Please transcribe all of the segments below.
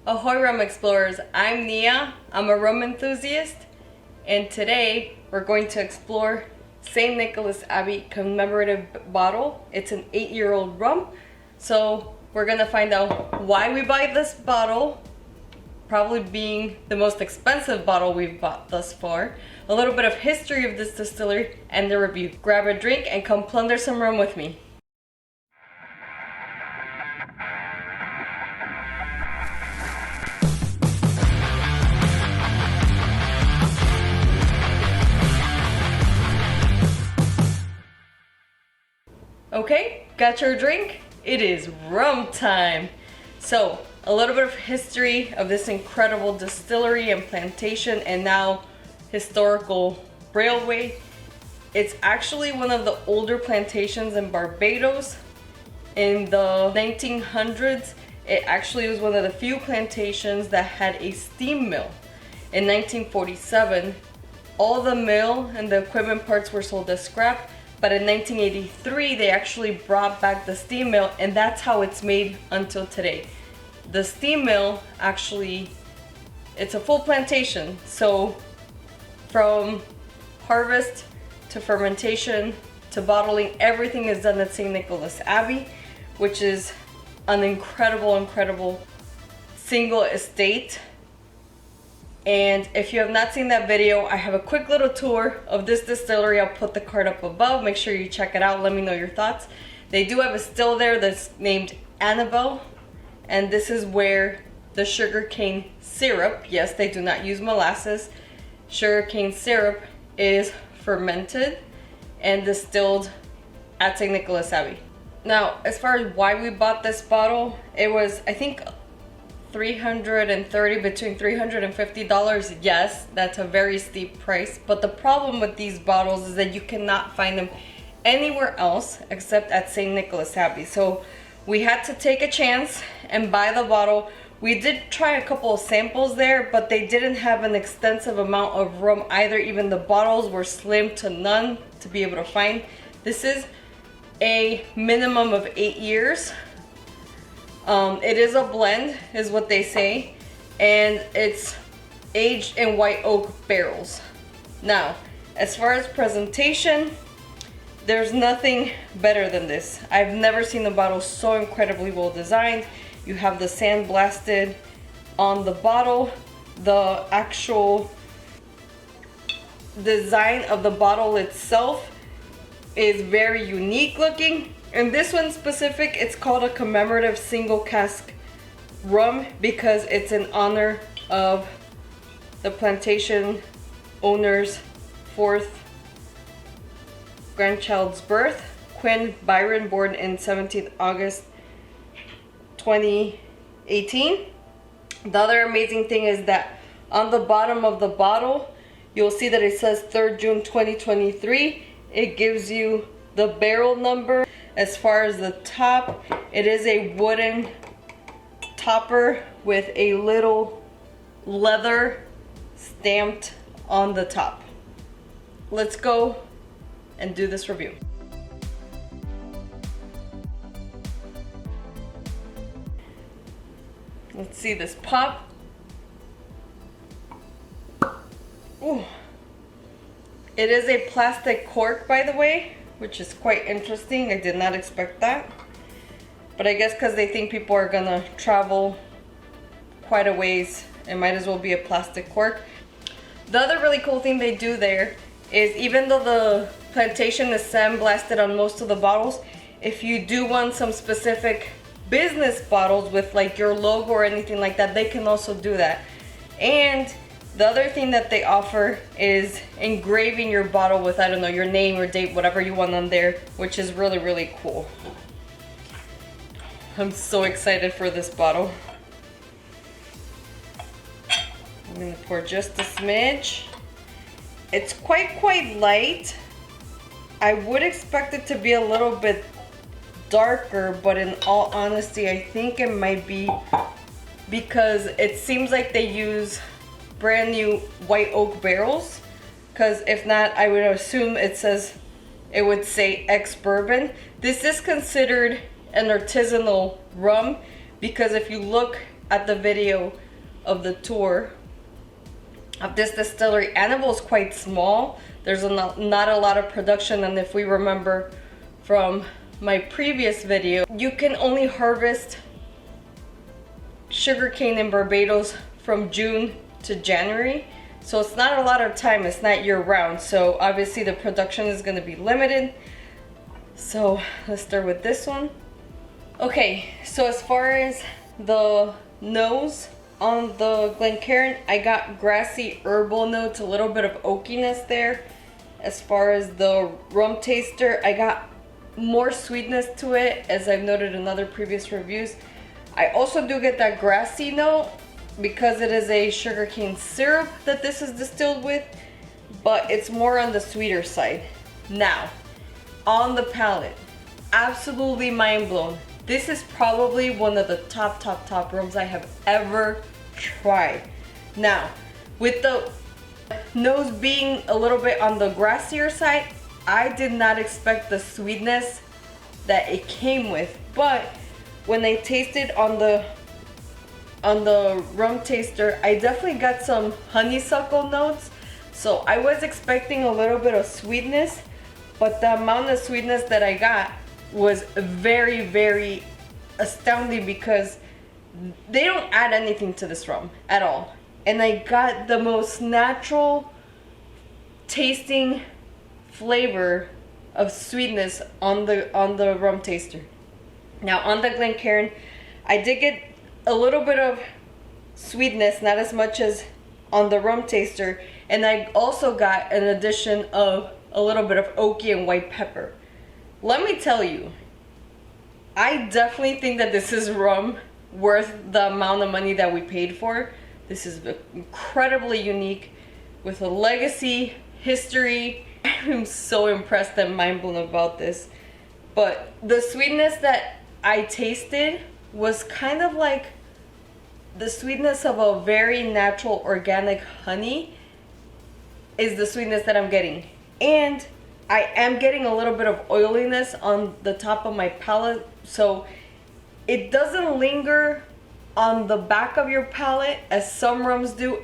Ahoy rum explorers, I'm Nia, I'm a rum enthusiast, and today we're going to explore St Nicholas Abbey commemorative bottle. It's an 8-year-old rum, so we're gonna find out why we buy this bottle, probably being the most expensive bottle we've bought thus far, a little bit of history of this distillery, and the review. Grab a drink and come plunder some rum with me. Okay, got your drink? It is rum time. So, a little bit of history of this incredible distillery and plantation and now historical railway. It's actually one of the older plantations in Barbados. In the 1900s, it actually was one of the few plantations that had a steam mill. In 1947, all the mill and the equipment parts were sold as scrap. But in 1983, they actually brought back the steam mill, and that's how it's made until today. The steam mill actually, it's a full plantation. So from harvest to fermentation to bottling, everything is done at St Nicholas Abbey, which is an incredible single estate. And if you have not seen that video, I have a quick little tour of this distillery. I'll put the card up above. Make sure you check it out. Let me know your thoughts. They do have a still there that's named Annabelle. And this is where the sugarcane syrup, yes, they do not use molasses. Sugarcane syrup is fermented and distilled at St. Nicholas Abbey. Now, as far as why we bought this bottle, it was, I think, between $350. Yes, that's a very steep price, but the problem with these bottles is that you cannot find them anywhere else except at St. Nicholas Abbey. So we had to take a chance and buy the bottle. We did try a couple of samples there, but they didn't have an extensive amount of rum either. Even the bottles were slim to none to be able to find. This is a minimum of 8 years. It is a blend, is what they say, and it's aged in white oak barrels. Now, as far as presentation, there's nothing better than this. I've never seen a bottle so incredibly well designed. You have the sandblasted on the bottle. The actual design of the bottle itself is very unique looking. And this one specific, it's called a commemorative single cask rum because it's in honor of the plantation owner's 4th grandchild's birth, Quinn Byron, born in 17th August 2018. The other amazing thing is that on the bottom of the bottle, you'll see that it says 3rd June 2023. It gives you the barrel number. As far as the top, it is a wooden topper with a little leather stamped on the top. Let's go and do this review. Let's see this pop. Ooh. It is a plastic cork, by the way, which is quite interesting. I did not expect that. But I guess because they think people are gonna travel quite a ways, it might as well be a plastic cork. The other really cool thing they do there is, even though the plantation is sandblasted on most of the bottles, if you do want some specific business bottles with like your logo or anything like that, they can also do that. And the other thing that they offer is engraving your bottle with, I don't know, your name or date, whatever you want on there, which is really cool. I'm so excited for this bottle. I'm gonna pour just a smidge. It's quite light. I would expect it to be a little bit darker, but in all honesty, I think it might be because it seems like they use brand new white oak barrels, because if not, I would assume it would say ex-bourbon. This is considered an artisanal rum because if you look at the video of the tour of this distillery, Annabelle is quite small. There's not a lot of production, and if we remember from my previous video, you can only harvest sugarcane in Barbados from June to January. So it's not a lot of time, it's not year round. So obviously the production is gonna be limited. So let's start with this one. Okay, so as far as the nose on the Glencairn, I got grassy herbal notes, a little bit of oakiness there. As far as the rum taster, I got more sweetness to it, as I've noted in other previous reviews. I also do get that grassy note because it is a sugarcane syrup that this is distilled with, but it's more on the sweeter side. Now, on the palate, absolutely mind blown. This is probably one of the top rums I have ever tried. Now, with the nose being a little bit on the grassier side, I did not expect the sweetness that it came with, but when I tasted on the rum taster, I definitely got some honeysuckle notes. So I was expecting a little bit of sweetness, but the amount of sweetness that I got was very, very astounding because they don't add anything to this rum at all. And I got the most natural tasting flavor of sweetness on the rum taster. Now on the Glencairn, I did get a little bit of sweetness, not as much as on the rum taster, and I also got an addition of a little bit of oaky and white pepper. Let me tell you, I definitely think that this is rum worth the amount of money that we paid for. This is incredibly unique with a legacy, history. I'm so impressed and mind blown about this. But the sweetness that I tasted was kind of like the sweetness of a very natural organic honey is the sweetness that I'm getting. And I am getting a little bit of oiliness on the top of my palate, so it doesn't linger on the back of your palate as some rums do.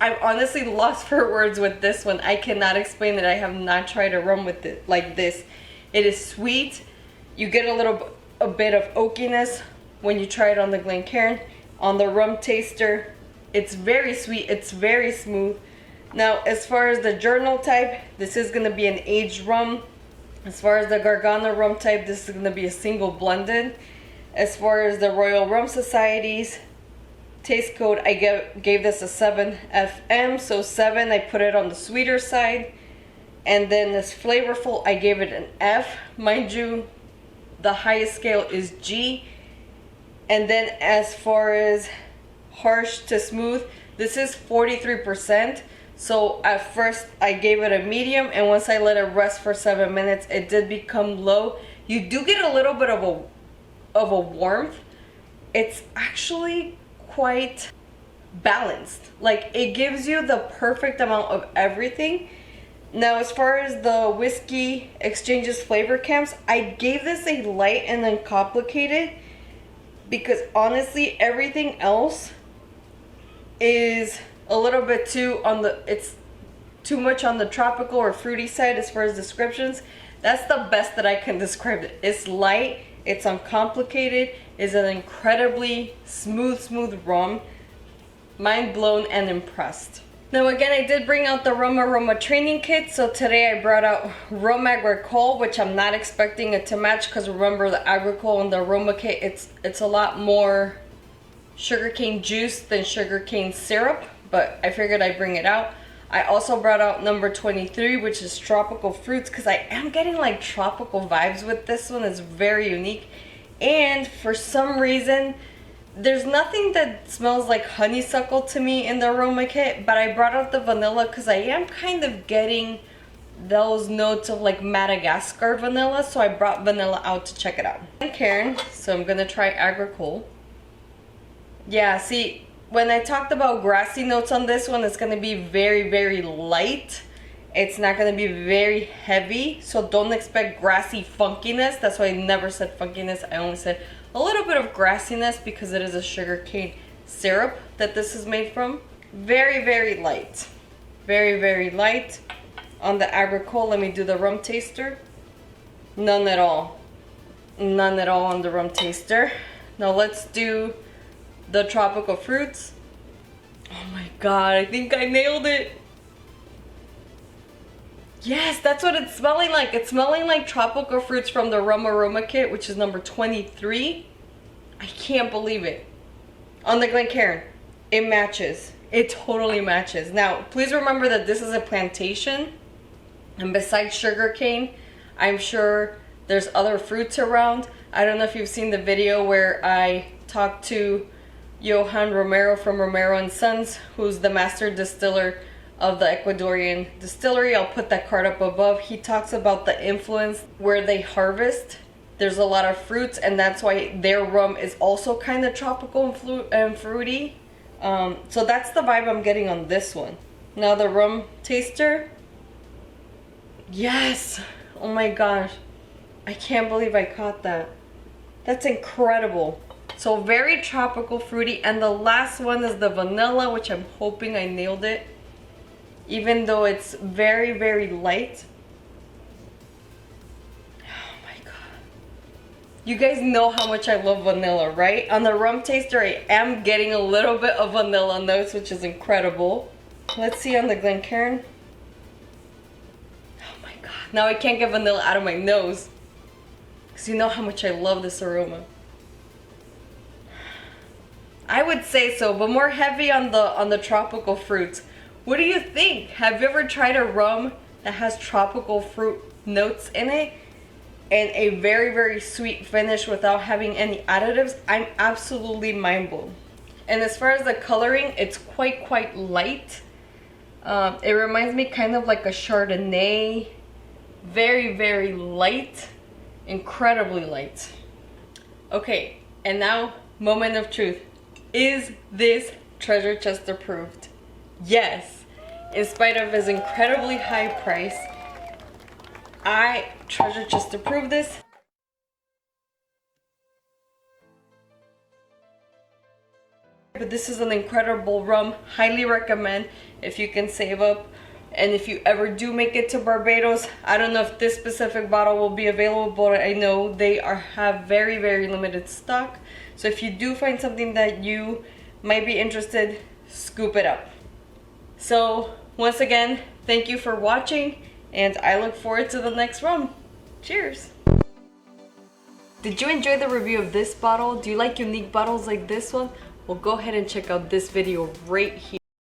I'm honestly lost for words with this one. I cannot explain it. I have not tried a rum with it like this. It is sweet. You get a bit of oakiness when you try it on the Glencairn. On the rum taster, it's very sweet, it's very smooth. Now, as far as the journal type, this is gonna be an aged rum. As far as the Gargano rum type, this is gonna be a single blended. As far as the Royal Rum Society's taste code, I gave this a 7 FM, so 7, I put it on the sweeter side. And then this flavorful, I gave it an F. Mind you, the highest scale is G. And then as far as harsh to smooth, this is 43%. So at first I gave it a medium, and once I let it rest for 7 minutes, it did become low. You do get a little bit of a warmth. It's actually quite balanced. Like, it gives you the perfect amount of everything. Now, as far as the Whiskey Exchange's flavor camps, I gave this a light and uncomplicated because honestly, everything else is a little bit it's too much on the tropical or fruity side as far as descriptions. That's the best that I can describe it. It's light, it's uncomplicated, it's an incredibly smooth rum. Mind blown and impressed. Now again, I did bring out the Rum Aroma training kit, so today I brought out Rum Agricole, which I'm not expecting it to match because remember the Agricole and the Aroma kit, it's a lot more sugarcane juice than sugarcane syrup, but I figured I'd bring it out. I also brought out number 23, which is tropical fruits, because I am getting like tropical vibes with this one. It's very unique, and for some reason there's nothing that smells like honeysuckle to me in the aroma kit, but I brought out the vanilla because I am kind of getting those notes of like Madagascar vanilla, so I brought vanilla out to check it out. And Karen, so I'm gonna try Agricole. Yeah, see, when I talked about grassy notes on this one, it's gonna be very light. It's not gonna be very heavy, so don't expect grassy funkiness. That's why I never said funkiness, I only said A little bit of grassiness because it is a sugarcane syrup that this is made from. Very, very light. Very, very light. On the agricole, let me do the rum taster. None at all. None at all on the rum taster. Now let's do the tropical fruits. Oh my god, I think I nailed it. Yes, that's what it's smelling like. It's smelling like tropical fruits from the rum aroma kit, which is number 23. I can't believe it. On the Glencairn, it matches. It totally matches. Now, please remember that this is a plantation. And besides sugarcane, I'm sure there's other fruits around. I don't know if you've seen the video where I talked to Johan Romero from Romero and Sons, who's the master distiller of the Ecuadorian distillery. I'll put that card up above. He talks about the influence where they harvest. There's a lot of fruits, and that's why their rum is also kind of tropical and fruity. So that's the vibe I'm getting on this one. Now the rum taster. Yes! Oh my gosh. I can't believe I caught that. That's incredible. So very tropical, fruity. And the last one is the vanilla, which I'm hoping I nailed it. Even though it's very, very light. Oh my god. You guys know how much I love vanilla, right? On the rum taster, I am getting a little bit of vanilla notes, which is incredible. Let's see on the Glencairn. Oh my god. Now I can't get vanilla out of my nose. Because you know how much I love this aroma. I would say so, but more heavy on the tropical fruits. What do you think? Have you ever tried a rum that has tropical fruit notes in it and a very, very sweet finish without having any additives? I'm absolutely mind blown. And as far as the coloring, it's quite light. It reminds me kind of like a Chardonnay. Very, very light. Incredibly light. Okay, and now, moment of truth. Is this treasure chest approved? Yes. In spite of his incredibly high price, I treasure chest approved this. But this is an incredible rum. Highly recommend if you can save up. And if you ever do make it to Barbados, I don't know if this specific bottle will be available, but I know they have very, very limited stock. So if you do find something that you might be interested, scoop it up. So once again, thank you for watching, and I look forward to the next rum. Cheers! Did you enjoy the review of this bottle? Do you like unique bottles like this one? Well, go ahead and check out this video right here.